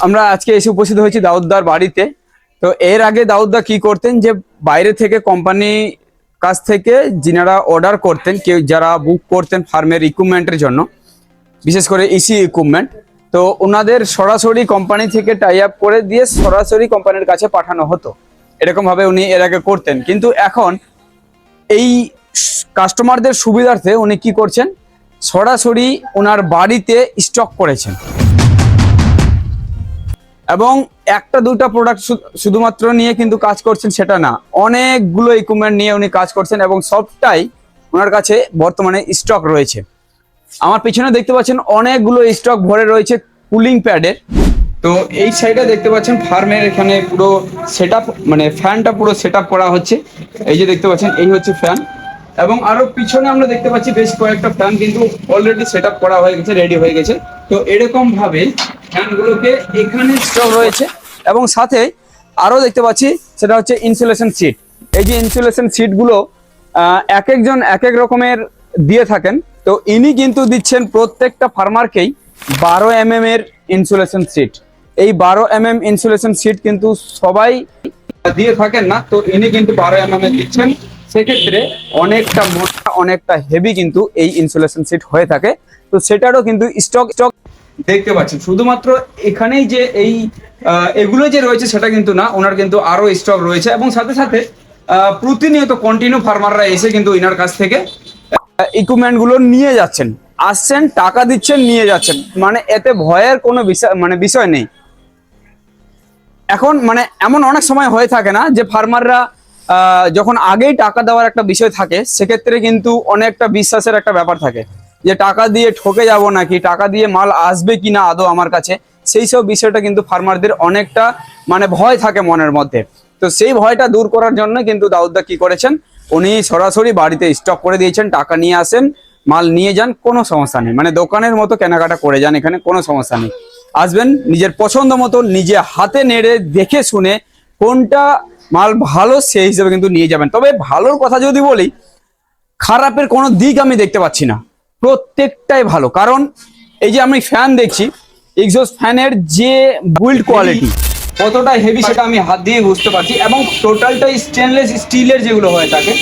আমরা আজকে এসে উপস্থিত হয়েছি দাউদদার বাড়িতে। তো এর আগে দাউদদা কি করতেন, যে বাইরে থেকে কোম্পানি কাছ থেকে যিনারা অর্ডার করতেন, কেউ যারা বুক করতেন ফার্মের ইকুইপমেন্টের জন্য, বিশেষ করে ইসি ইকুইপমেন্ট, তো ওনাদের সরাসরি কোম্পানি থেকে টাই আপ করে দিয়ে সরাসরি কোম্পানির কাছে পাঠানো হতো। এরকম ভাবে উনি এর আগে করতেন, কিন্তু এখন এই কাস্টমারদের সুবিধার্থে উনি কি করছেন, সরাসরি ওনার বাড়িতে স্টক করেছেন এবং একটা দুটা প্রোডাক্ট শুধুমাত্র নিয়ে কিন্তু কাজ করছেন সেটা না, অনেকগুলো ইকুইপমেন্ট নিয়ে উনি কাজ করছেন এবং সবটাই ওনার কাছে বর্তমানে স্টক রয়েছে। আমার পিছনে দেখতে পাচ্ছেন অনেকগুলো স্টক ভরে রয়েছে কুলিং প্যাডের। তো এই সাইডে দেখতে পাচ্ছেন ফার্মের এখানে পুরো সেটআপ, মানে ফ্যানটা পুরো সেটআপ করা হচ্ছে। এই যে দেখতে পাচ্ছেন এই হচ্ছে ফ্যান, এবং আরো পিছনে আমরা দেখতে পাচ্ছি বেশ কয়েকটা ফ্যান কিন্তু অলরেডি সেটআপ করা হয়ে গেছে, রেডি হয়ে গেছে। তো এরকম ভাবে ফ্যানগুলোকে এখানে স্টক রয়েছে এবং সাথে আরো দেখতে পাচ্ছি সেটা হচ্ছে ইনসুলেশন সিট। এই যে ইনসুলেশন সিটগুলো এক একজন এক এক রকমের দিয়ে থাকেন, তো ইনি কিন্তু দিচ্ছেন প্রত্যেকটা ফার্মারকেই 12 mm এর ইনসুলেশন সিট। এই 12 mm ইনসুলেশন সিট কিন্তু সবাই দিয়ে থাকেন না, তো ইনি কিন্তু 12 mm এর দিচ্ছেন। সেক্ষেত্রে অনেকটা মোটা অনেকটা হেভি কিন্তু এই ইনসুলেশন সিট হয়ে থাকে। তো সেটারও কিন্তু স্টক দেখতে পাচ্ছেন। শুধুমাত্র এখানেই যে এই এগুলো যে রয়েছে সেটা কিন্তু না, ওনার কিন্তু আরো স্টক রয়েছে এবং সাথে সাথে প্রতিনিয়ত কন্টিনিউ ফার্মাররা এসে কিন্তু ইনার কাছ থেকে ইকুইপমেন্ট গুলো নিয়ে যাচ্ছেন, আসছেন, টাকা দিচ্ছেন, নিয়ে যাচ্ছেন। মানে এতে ভয়ের কোনো বিষয় নেই। এখন মানে এমন অনেক সময় হয়ে থাকে না যে ফার্মাররা যখন আগেই টাকা দেওয়ার একটা বিষয় থাকে, সেক্ষেত্রে কিন্তু অনেকটা বিশ্বাসের একটা ব্যাপার থাকে যে টাকা দিয়ে ঠকে যাব নাকি, টাকা দিয়ে মাল আসবে কিনা আদৌ আমার কাছে, সেই সব বিষয়টা কিন্তু ফার্মারদের অনেকটা মানে ভয় থাকে মনের মধ্যে। তো সেই ভয়টা দূর করার জন্য কিন্তু দাউদদা কি করেছেন, উনি সরাসরি বাড়িতে স্টক করে দিয়েছেন, টাকা নিয়ে আসেন, মাল নিয়ে যান, কোনো সমস্যা নেই। মানে দোকানের মতো কেনাকাটা করে যান, এখানে কোনো সমস্যা নেই। আসবেন নিজের পছন্দ মতো নিজে হাতে নেড়ে দেখে শুনে কোনটা মাল ভালো সেই হিসেবে কিন্তু নিয়ে যাবেন। তবে ভালোর কথা যদি বলি, খারাপের কোনো দিক আমি দেখতে পাচ্ছি না, প্রত্যেকটাই ভালো। কারণ এই যে আমি ফ্যান দেখছি, এক্সস্ট ফ্যানের যে বিল্ড কোয়ালিটি কতটা হেভি সেটা আমি হাত দিয়ে বুঝতে পারছি, এবং টোটালটাই স্টেনলেস স্টিলের যেগুলো হয়ে থাকে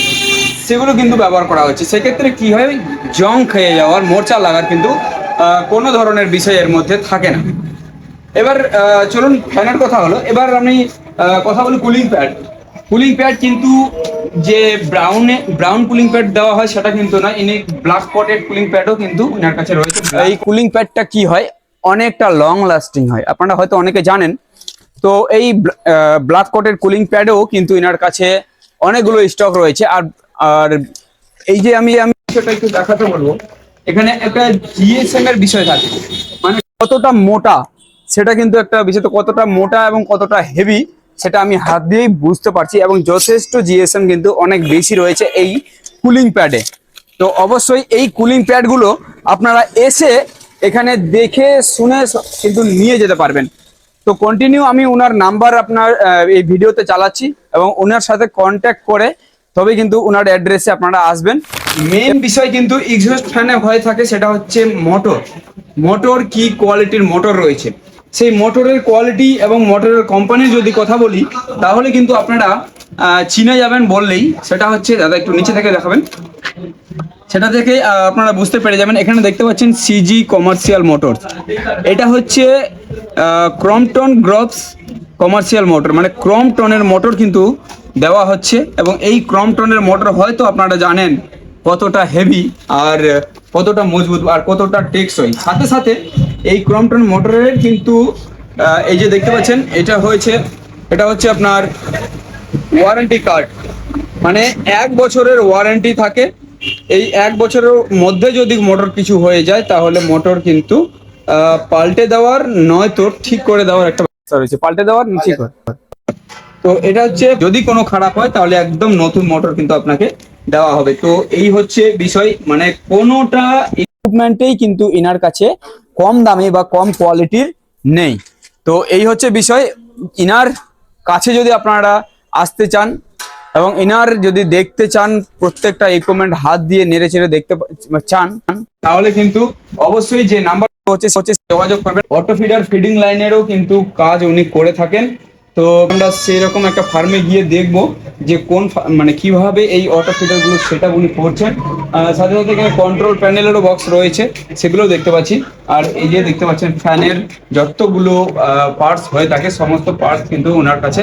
সেগুলো কিন্তু ব্যবহার করা হচ্ছে। সেক্ষেত্রে কি হয়, জং খেয়ে যাওয়ার, মোর্চা লাগার কিন্তু কোনো ধরনের বিষয় এর মধ্যে থাকে না। এবার চলুন, ফ্যানের কথা হলো, এবার আমি কথা বলি কুলিং প্যাড। কুলিং প্যাড কিন্তু যে ব্রাউন কুলিং প্যাড দেওয়া হয় সেটা কিন্তু না, ইনি ব্ল্যাক স্পটেড কুলিং প্যাডও কিন্তু ওনার কাছে রয়েছে। এই কুলিং প্যাডটা কি হয়, অনেকটা লং লাস্টিং হয়, আপনারা হয়তো অনেকে জানেন। তো এই ব্ল্যাক স্পটেড কুলিং প্যাডও কিন্তু এনার কাছে অনেকগুলো স্টক রয়েছে। আর আর এই যে আমি সেটা একটু দেখাতে বলবো, এখানে একটা জিএসএম এর বিষয় থাকে, মানে কতটা মোটা সেটা কিন্তু একটা বিষয়, তো কতটা মোটা এবং কতটা হেভি সেটা আমি হাত দিয়েই বুঝতে পারছি, এবং যথেষ্ট জিএসএম কিন্তু অনেক বেশি রয়েছে এই কুলিং প্যাডে। তো অবশ্যই এই কুলিং প্যাডগুলো আপনারা এসে এখানে দেখে শুনে কিন্তু নিয়ে যেতে পারবেন। তো কন্টিনিউ আমি ওনার নাম্বার আপনার এই ভিডিওতে চালাচ্ছি, এবং ওনার সাথে কন্ট্যাক্ট করে তবে কিন্তু ওনার অ্যাড্রেসে আপনারা আসবেন। মেইন বিষয় কিন্তু এক্সস্ট ফ্যানে হয়ে থাকে সেটা হচ্ছে মোটর কি কোয়ালিটির মোটর রয়েছে, সেই মোটরের কোয়ালিটি এবং মোটরের কোম্পানির যদি কথা বলি, তাহলে কিন্তু আপনারা চিনে যাবেন বললেই, সেটা হচ্ছে, দাদা একটু নিচে থেকে দেখাবেন, সেটা থেকে আপনারা বুঝতে পেরে যাবেন। এখানে দেখতে পাচ্ছেন সিজি কমার্শিয়াল মোটরস, এটা হচ্ছে ক্রম্পটন গ্রপস কমার্শিয়াল মোটর, মানে ক্রম্পটনের মোটর কিন্তু দেওয়া হচ্ছে। এবং এই ক্রম্পটনের মোটর হয়তো আপনারা জানেন কতটা হেভি আর কতটা মজবুত আর কতটা টেকসই। সাথে সাথে এই ক্রম্পটন মোটরের কিন্তু এই যে দেখতে পাচ্ছেন এটা হচ্ছে আপনার ওয়ারেন্টি কার্ড, মানে 1 বছরের ওয়ারেন্টি থাকে। এই 1 বছরের মধ্যে যদি মোটর কিছু হয়ে যায় তাহলে মোটর কিন্তু পাল্টে দেওয়ার নয়তো ঠিক করে দেওয়ার একটা ব্যবস্থা রয়েছে, পাল্টে দেওয়ার ঠিক হয়। তো এটা হচ্ছে যদি কোনো খারাপ হয় তাহলে একদম নতুন মোটর কিন্তু আপনাকে দেওয়া হবে। তো এই হচ্ছে বিষয়, মানে কোনোটা ইকুইপমেন্টেই কিন্তু এনার কাছে কম দামি বা কম কোয়ালিটির নেই। তো এই হচ্ছে বিষয়, ইনার কাছে যদি আপনারা আসতে চান এবং ইনার যদি দেখতে চান প্রত্যেকটা ইকুইপমেন্ট হাত দিয়ে নেড়ে চেড়ে দেখতে চান, তাহলে কিন্তু অবশ্যই যে নাম্বার হচ্ছে যোগাযোগ করবেন। অটো ফিডার ফিডিং লাইনেরও কিন্তু কাজ উনি করে থাকেন। তো আমরা সেরকম একটা ফার্মে গিয়ে দেখবো যে কোন মানে কিভাবে এই অটো ফিডার গুলো সেটা উনি করছেন। সাথে সাথে এখানে কন্ট্রোল প্যানেলেরও বক্স রয়েছে, সেগুলোও দেখতে পাচ্ছি। আর এই যে দেখতে পাচ্ছেন ফ্যানের যতগুলো পার্টস হয়ে থাকে সমস্ত পার্টস কিন্তু ওনার কাছে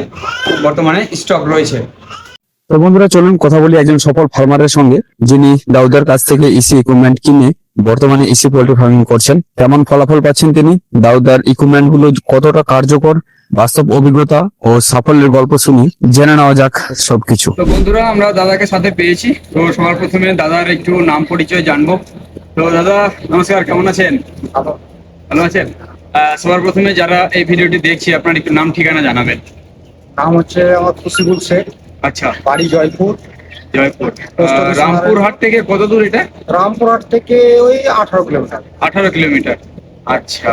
বর্তমানে স্টক রয়েছে। তো বন্ধুরা চলুন কথা বলি একজন সফল ফার্মারের সঙ্গে, যিনি দাউদার কাছ থেকে ইসি ইকুইপমেন্ট কিনে বর্তমানে ইসি পোল্ট্রি ফার্মিং করছেন। কেমন ফলাফল পাচ্ছেন তিনি, দাউদার ইকুইপমেন্ট গুলো কতটা কার্যকর, বাস্তব অভিজ্ঞতা ও সাফল্যের গল্প শুনি, জেনে নেওয়া যাক সবকিছু। তো বন্ধুরা আমরা দাদাকে সাথে পেয়েছি। তো সবার প্রথমে দাদার একটু নাম পরিচয় জানবো। তো দাদা নমস্কার, কেমন আছেন? ভালো আছেন? সবার প্রথমে যারা এই ভিডিওটি দেখছি আপনার একটু নাম ঠিকানা জানাবেন। নাম হচ্ছে আমার খুশিবুল শেখ, আচ্ছা, বাড়ি জয়পুর। জয়পুর। রামপুরহাট থেকে কত দূর এটা? রামপুরহাট থেকে ওই 18 কিলোমিটার। 18 কিলোমিটার। আচ্ছা,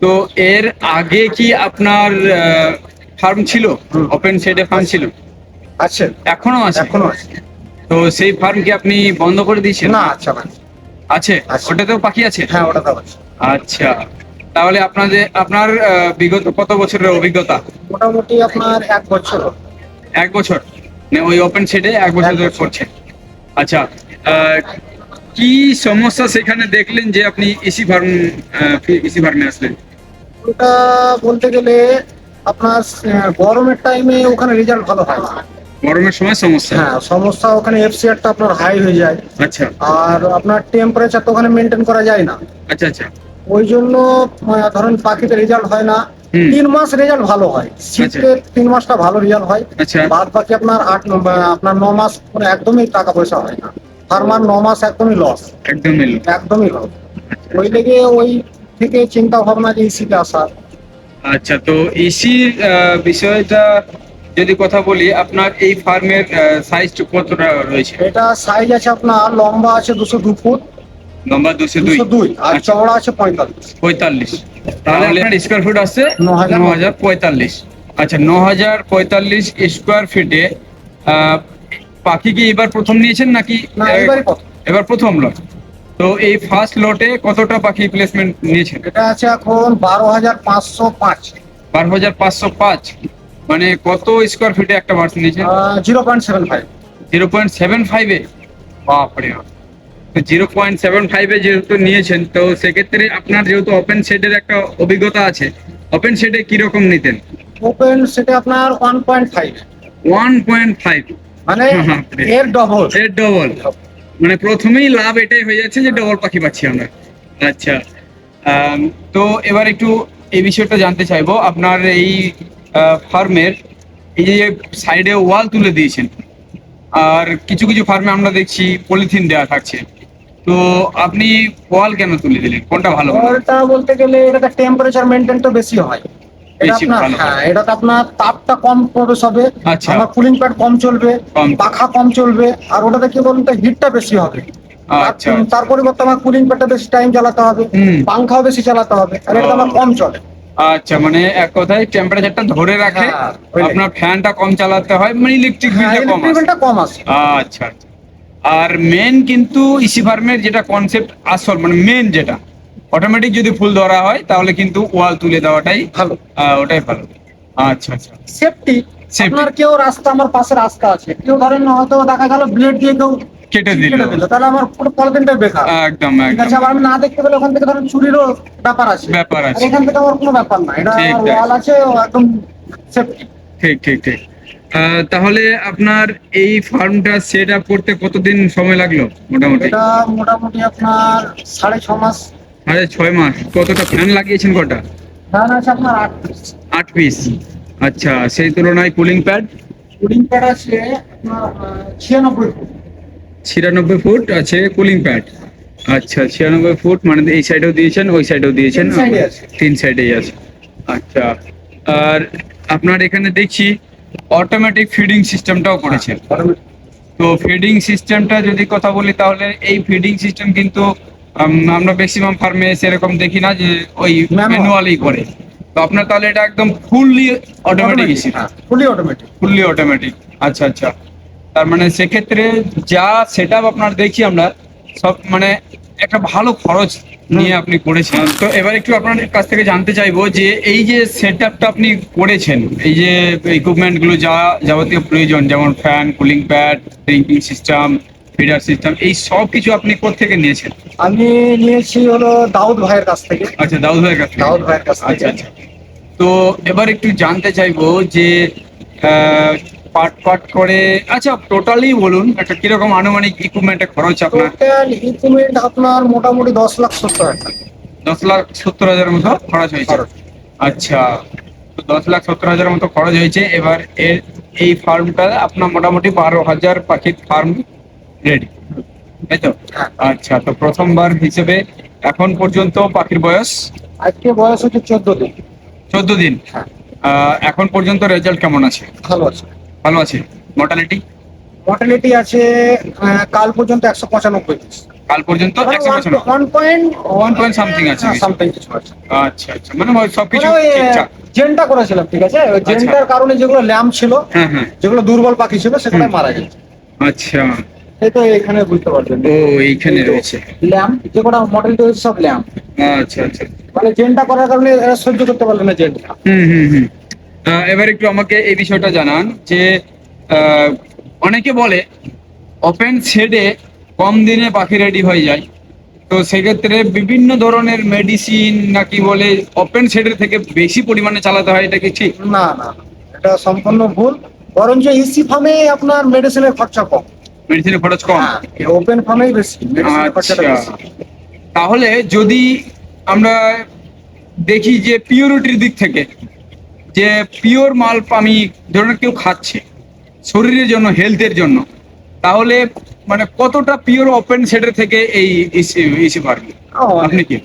তো এর আগে কি আপনার ফার্ম ছিল? ওপেন শেডে ফার্ম ছিল? আছে, এখনো আছে? এখনো আছে। তো সেই ফার্ম কি আপনি বন্ধ করে দিয়েছেন? না, আচ্ছা ভাই, আছে, আছে। ওটাতেও পাখি আছে? হ্যাঁ, ওটা তো আছে। আচ্ছা, তাহলে আপনার বিগত কত বছরের অভিজ্ঞতা? মোটামুটি আপনার 1 বছর। 1 বছর, মানে ওই ওপেন শেডে 1 বছর ধরে 1 বছর। করছেন। আচ্ছা, কি সমস্যা সেখানে দেখলেন যে আপনি ইসি ফার্মে আসলেন? ওটা বলতে গেলে আপনার গরমের টাইমে ওখানে রেজাল্ট ভালো হয় না। গরমের সময় সমস্যা? হ্যাঁ, সমস্যা ওখানে এফসিআরটা আপনার হাই হয়ে যায়। আচ্ছা আর আপনার টেম্পারেচার তো ওখানে মেনটেন করা যায় না। আচ্ছা আচ্ছা। ওই জন্য ধরেন পাখিতে রেজাল্ট হয় না। হুম। 3 মাস রেজাল্ট ভালো হয়, শীতে 3 মাসটা ভালো রেজাল্ট হয়। আচ্ছা। বাদ বাকি আপনার 9 মাস মানে একদমই টাকা পয়সা হয় না। ফার্মার 9 মাস একদমই লস, একদমই low। একদমই লস। ওই লেগে ওই থেকে চিন্তা ভাবনা যে ইসিতে আসা। আচ্ছা, তো ইসির বিষয়টা যদি কথা বলি, আপনার এই ফার্মের সাইজ কতটা রয়েছে? এটা সাইজ আছে আপনার লম্বা আছে 202 ফুট, লম্বা 202, 202, আর আচ্ছা, চওড়া আছে 45। 45। তাহলে আপনার স্কোয়ার ফুট আছে 9,000। 9,045। আচ্ছা, 9,045 স্কোয়ার ফিটে পাখি কি এবার প্রথম নিয়েছেন নাকি? না, এবারই প্রথম। এবার প্রথম লট। তো এই ফার্স্ট লটে কতটা পাখি প্লেসমেন্ট নিয়েছেন? এটা আছে এখন 12,505। 12,505, মানে কত স্কোয়ার ফিটে একটা বার্ড নিয়েছেন? 0.75। 0.75-এ? বাপরে বাপ। তো 0.75-এ যেহেতু নিয়েছেন, তো সেক্ষেত্রে আপনার যেহেতু ওপেন শেডের একটা অভিজ্ঞতা আছে, ওপেন শেডে কিরকম নিতেন? ওপেন সেটা আপনার 1.5, 1.5, মানে এর ডবল। এর ডবল। মানে প্রথমেই লাভ এটাই হয়ে যাচ্ছে যে ডবল পাখি পাচ্ছি আমরা। আচ্ছা, তো এবার একটু এই বিষয়টা জানতে চাইবো, আপনার এই ফার্মের এই যে সাইডে ওয়াল তুলে দিয়েছেন, আর কিছু কিছু ফার্মে আমরা দেখছি পলিথিন দেওয়া থাকছে, তো আপনি ওয়াল কেন তুলে দিলেন? কোনটা ভালো হলো? ওটা বলতে গেলে এটাতে টেম্পারেচার মেনটেন তো বেশি হয়। এটা বেশি আপনার, ভালো। হ্যাঁ, এটাতে আপনার তাপটা কম প্রবেশ হবে। আচ্ছা। আমার কুলিং প্যাড কম চলবে, কম। পাখা কম চলবে। আর ওটাতে কি বলুন তো, হিটটা বেশি হবে। আচ্ছা। তার পরিবর্তে আমার কুলিং প্যাডটা বেশি টাইম চালাতে হবে, হুম। পাংখাও বেশি চালাতে হবে, আর এটা আমার কম চলে। আচ্ছা, মানে এক কথায় টেম্পারেচারটা ধরে রাখে, হ্যাঁ, ওইটাই। আপনার ফ্যানটা কম চালাতে হয়, মানে ইলেকট্রিক হ্যাঁ, বিলটা কম ইলেকট্রিক আসে। বিলটা কম আসে। আচ্ছা আচ্ছা। আর মেন কিন্তু ইসি ফার্মের যেটা কনসেপ্ট আসল, মানে মেন যেটা অটোমেটিক যদি ফুল ধরা হয় তাহলে কিন্তু ওয়াল তুলে দেওয়াটাই ভালো, ওটাই ভালো। আচ্ছা আচ্ছা। সেফটি। Safety। আপনার কেউ রাস্তা, আমার পাশে রাস্তা আছে, কেউ ধরেন হয়তো দেখা গেল ব্লেড দিয়ে কেউ কেটে দিল। তাহলে আমার পুরো পলিথিনটা বেকার। একদম ঠিক আছে, একদম। আবার আমি না দেখতে পেলে ওখান থেকে ধরেন চুরিরও ব্যাপার আছে। ব্যাপার আর আছে। এখান থেকে আমার কোনো ব্যাপার না, এটা ঠিক, ঠিক। ওয়াল আছে, ও একদম সেফটি। ঠিক ঠিক ঠিক। তাহলে আপনার এই ফার্মটা সেট আপ করতে কতদিন সময় লাগলো মোটামুটি? এটা মোটামুটি আপনার 6.5 মাস। 6.5 মাস। কতটা ফ্যান লাগিয়েছেন? কটা? ফ্যান আছে আপনার 8 পিস। 8 পিস। আচ্ছা, সেই তুলনায় কুলিং প্যাড? কুলিং প্যাড আছে আপনার 96 ফুট। 96 ফুট আছে কুলিং প্যাড। আচ্ছা, 96 ফুট, মানে এই সাইডেও দিয়েছেন ওই সাইডেও দিয়েছেন? 3 সাইডে আছে। 3 সাইডেই আছে। আচ্ছা, আর আপনার এখানে দেখছি অটোমেটিক ফিডিং সিস্টেমটাও করেছেন। তো ফিডিং সিস্টেমটা যদি কথা বলি, তাহলে এই ফিডিং সিস্টেম কিন্তু আমরা ম্যাক্সিমাম ফার্মে সেরকম দেখি না যে ওই Manual। ম্যানুয়ালি করে। তো আপনার তাহলে এটা একদম ফুললি অটোমেটিক? ফুলি অটোমেটিক। Fully automatic. আচ্ছা আচ্ছা, তার মানে সেক্ষেত্রে যা সেট আপ আপনার দেখছি আমরা সব মানে একটা ভালো খরচ নিয়ে আপনি করেছেন। তো এবার একটু আপনার কাছ থেকে জানতে চাইবো যে এই যে সেট আপটা আপনি করেছেন, এই যে ইকুইপমেন্ট গুলো যা যাবতীয় প্রয়োজন, যেমন fan, cooling pad, drinking system, feeder system, এই সব কিছু আপনি কোত্থেকে নিয়েছেন? আমি নিয়েছি হলো দাউদ ভাইয়ের কাছ থেকে। আচ্ছা, দাউদ ভাইয়ের কাছ থেকে। দাউদ ভাইয়ের কাছ থেকে। আচ্ছা আচ্ছা। তো এবার একটু জানতে চাইবো যে পার্ট পার্ট করে, আচ্ছা টোটালি বলুন একটা কিরকম আনুমানিক ইকুইপমেন্টের খরচ আপনার? টোটাল ইকুইপমেন্ট আপনার মোটামুটি 10,70,000 টাকা। 10,70,000 মতো খরচ হয়েছে। খরচ। আচ্ছা, তো 10,70,000 মতো খরচ হয়েছে। এবার এই ফার্মটা আপনার মোটামুটি 12,000 পাখির ফার্ম রেডি, তাই তো? হ্যাঁ। আচ্ছা, তো প্রথমবার হিসেবে এখন পর্যন্ত পাখির বয়স আজকে বয়স হচ্ছে 14 দিন। 14 দিন। হ্যাঁ। এখন পর্যন্ত রেজাল্ট কেমন আছে? ভালো আছে। ভালো আছে। মোর্টালিটি মর্টালিটি আছে কাল পর্যন্ত 195 পিস। কাল পর্যন্ত 195, 1 point something আছে কিছু। সামথিং কিছু আছে। আচ্ছা আচ্ছা, মানে সবকিছু মানে ওই ঠিকঠাক। জেনটা করেছিলাম, ঠিক আছে, ওই জেনটার কারণে যেগুলো ল্যাম্প ছিল, হ্যাঁ হ্যাঁ। যেগুলো দুর্বল পাখি ছিল, সেগুলো মারা গেছে। আচ্ছা, এই তো এখানে বুঝতে পারছেন, ও এইখানে রয়েছে। ল্যাম্প যেগুলো মডেলটা হচ্ছে সব ল্যাম্প। আচ্ছা আচ্ছা। মানে জেনটা করার কারণে এরা সহ্য করতে পারলো না জেনটা। হুম হুম হুম। এবার একটু আমাকে এই বিষয়টা জানান যে আহ, অনেকে বলে ওপেন শেডে কম দিনে পাখি রেডি হয়ে যায়, তো সেক্ষেত্রে বিভিন্ন ধরনের মেডিসিন নাকি বলে ওপেন শেডের থেকে বেশি পরিমাণে চালাতে হয়, এটা কি ঠিক? না না না, এটা সম্পূর্ণ ভুল। বরঞ্চ ইসি ফার্মে আপনার মেডিসিনের খরচা কম। মেডিসিনের খরচ কম? ওপেন ফার্মেই বেশি মেডিসিনের খরচাটা আচ্ছা, বেশি। তাহলে যদি আমরা দেখি যে পিওরিটির দিক থেকে, যে পিওর মাল আমি ধরুন কেউ খাচ্ছে শরীরের জন্য, হেলথের জন্য, তাহলে মানে কতটা পিওর ওপেন সেটের থেকে এই ইসি পারবে আপনি কি?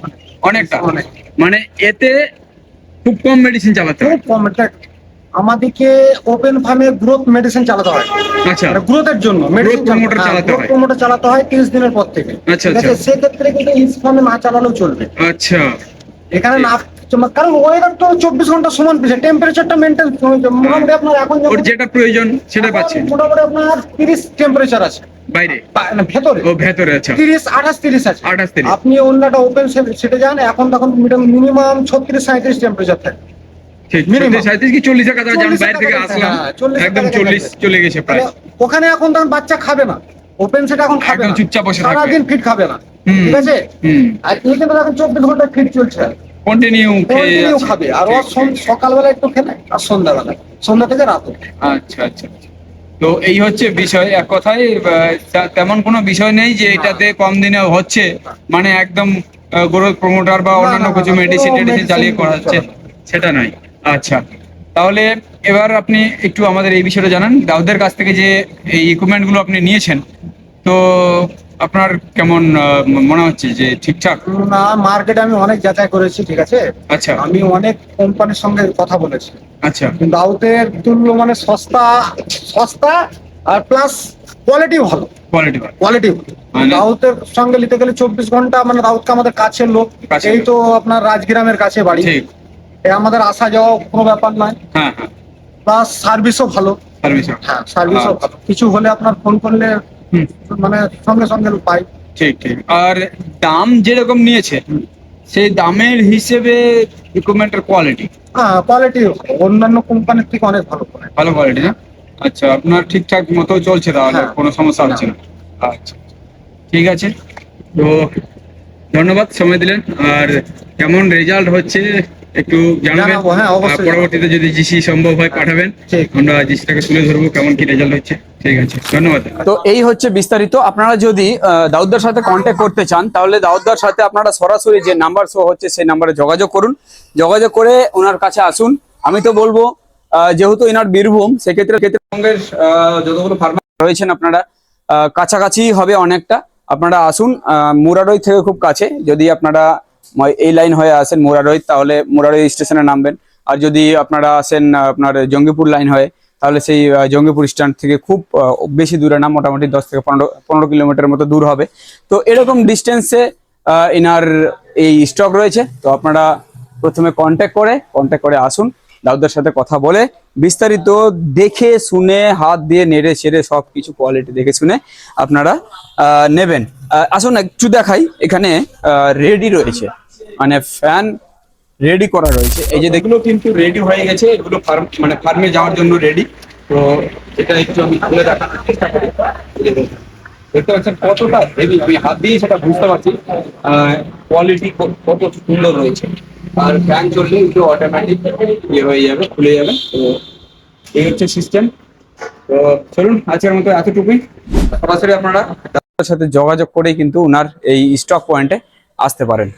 অনেকটা। অনেক। মানে এতে খুব কম মেডিসিন চালাতে হয়। খুব কম। এটা আমাদেরকে ওপেন ফার্মে গ্রোথ মেডিসিন চালাতে হয়। আচ্ছা, গ্রোথের জন্য মেডিসিন promoter চালাতে হয়। প্রমোটার চালাতে হয় 30 দিনের পর থেকে। আচ্ছা ঠিক আছে, আচ্ছা সেক্ষেত্রে কিন্তু ইসি ফার্মে না চালালেও চলবে। আচ্ছা। এখানে না, কারণ ওয়েদার তো 24 ঘন্টা সমান পেছে, টেম্পারেচারটা মেনটেন মোটামুটি আপনার এখন ওর যেটা প্রয়োজন সেটা পাচ্ছে মোটামুটি আপনার 30 টেম্পারেচার আছে বাইরে, না, ভেতরে। ও ভেতরে। আচ্ছা, 28 30 আছে। 28 আপনি অন্যটা ওপেন সেটে যান, এখন তখন মিনিমাম 36 37 টেম্পারেচার থাকে। ঠিক। minimum 37 কি 40 এর কাছে আমি 40 বাইরে থেকে কাছাকাছি, আসলাম, হ্যাঁ, 40 একদম কাছাকাছি 40 থাকবে। চলে গেছে প্রায়। তাহলে ওখানে এখন তখন বাচ্চা খাবে না, ওপেন সেট এখন খাবে একদম না, চুপচাপ বসে থাকবে। সারাদিন ফিট খাবে না। হুম, ঠিক আছে। হুম, আর এই কিন্তু এখন 24 ঘন্টা ফিট চলছে, কন্টিনিউ কন্টিনিউ খাবে। আর ও সকালবেলা একটু খেলে, আর সন্ধ্যাবেলা, সন্ধ্যা থেকে রাত অবধি। আচ্ছা আচ্ছা। তো এই হচ্ছে বিষয়, এক কথায় তেমন কোনো বিষয় নেই যে এটাতে কম দিনে হচ্ছে, মানে একদম গ্রোথ প্রমোটার বা না, অন্যান্য না, না, কিছু না, মেডিসিন কোনো টেডিসিন চালিয়ে medicine করা হচ্ছে, চলে না। সেটা নয়। আচ্ছা, তাহলে এবার আপনি একটু আমাদের এই বিষয়টা জানান, দাউদের কাছ থেকে যে এই ইকুইপমেন্ট গুলো আপনি নিয়েছেন, তো আপনার কেমন মনে হচ্ছে যে ঠিকঠাক? না, মার্কেটে আমি অনেক যাচাই করেছি, ঠিক আছে, আচ্ছা আমি অনেক কোম্পানির সঙ্গে কথা বলেছি, আচ্ছা। কিন্তু দাউদের তুল্য মানে সস্তা, সস্তা আর প্লাস কোয়ালিটি ভালো। কোয়ালিটি কোয়ালিটি মানে? দাউদের সঙ্গে নিতে গেলে 24 ঘন্টা, মানে দাউদকে আমাদের কাছের লোক, কাছের এই লোক। তো আপনার রাজগ্রামের কাছে বাড়ি, ঠিক। এ আমাদের আসা যাওয়া কোনো ব্যাপার নয়, হ্যাঁ হ্যাঁ। প্লাস সার্ভিসও ভালো। সার্ভিস। হ্যাঁ, সার্ভিসও ভালো, কিছু হলে আপনার ফোন করলে হুম, মানে সঙ্গে সঙ্গে পাই। ঠিক ঠিক। আর দাম যেরকম নিয়েছে সেই দামের হিসেবে ইকুইপমেন্টের কোয়ালিটি? হ্যাঁ, কোয়ালিটি অন্যান্য কোম্পানির থেকে অনেক ভালো করে। ভালো কোয়ালিটি না? আচ্ছা, আপনার ঠিকঠাক মতো চলছে তাহলে, হ্যাঁ। কোনো সমস্যা হচ্ছে না? আচ্ছা, ঠিক আছে। তো ধন্যবাদ সময় দিলেন, আর কেমন রেজাল্ট হচ্ছে একটু জানাবেন। জানাবো, হ্যাঁ, অবশ্যই আর পরবর্তীতে যদি জিসি সম্ভব হয় পাঠাবেন, ঠিক। আমরা জিসিটাকে তুলে ধরবো কেমন কি রেজাল্ট হচ্ছে। ঠিক আছে, ধন্যবাদ। তো এই হচ্ছে বিস্তারিত। আপনারা যদি দাউদদার সাথে কন্ট্যাক্ট করতে চান, তাহলে দাউদদার সাথে আপনারা সরাসরি যে নাম্বার শো হচ্ছে সেই নাম্বারে যোগাযোগ করুন, যোগাযোগ করে ওনার কাছে আসুন। আমি তো বলবো যেহেতু এনার বীরভূম, সেক্ষেত্রে সঙ্গে যতগুলো ফার্মার রয়েছেন আপনারা কাছাকাছি হবে অনেকটা। আপনারা আসুন, মুরারই থেকে খুব কাছে। যদি আপনারা এই লাইন হয়ে আসেন মুরারই, তাহলে মুরারই স্টেশনে নামবেন। আর যদি আপনারা আসেন আপনার জঙ্গিপুর লাইন হয়ে, তাহলে সেই জঙ্গিপুর স্ট্যান্ড থেকে খুব বেশি দূরে না, মোটামুটি 10 থেকে 15 কিলোমিটার মতো দূর হবে। তো এরকম ডিস্টেন্সে এনার এই স্টক রয়েছে। তো আপনারা প্রথমে কন্ট্যাক্ট করে আসুন, দাউদদার সাথে কথা বলে বিস্তারিত দেখে শুনে হাত দিয়ে নেড়ে ছেড়ে সবকিছু কোয়ালিটি দেখে শুনে আপনারা নেবেন। আসুন একটু দেখাই, এখানে রেডি রয়েছে, মানে ফ্যান রেডি করা রয়েছে। এই যে দেখলো কিন্তু রেডি হয়ে গেছে, এগুলো ফার্মে যাওয়ার জন্য রেডি। তো এটা একটু আমি খুলে দেখানোর চেষ্টা করি। এই যে দেখুন, দেখতে পাচ্ছেন কতটা হেভি, আমি হাত দিয়ে সেটা বুঝতে পারছি কোয়ালিটি কত সুন্দর রয়েছে। আর ফ্যান চললে একটু অটোমেটিক ইয়ে হয়ে যাবে, খুলে যাবে। তো এই হচ্ছে সিস্টেম। তো চলুন আজকের মতো এতটুকুই। সরাসরি আপনারা তার সাথে যোগাযোগ করেই কিন্তু ওনার এই স্টক পয়েন্টে আসতে পারেন।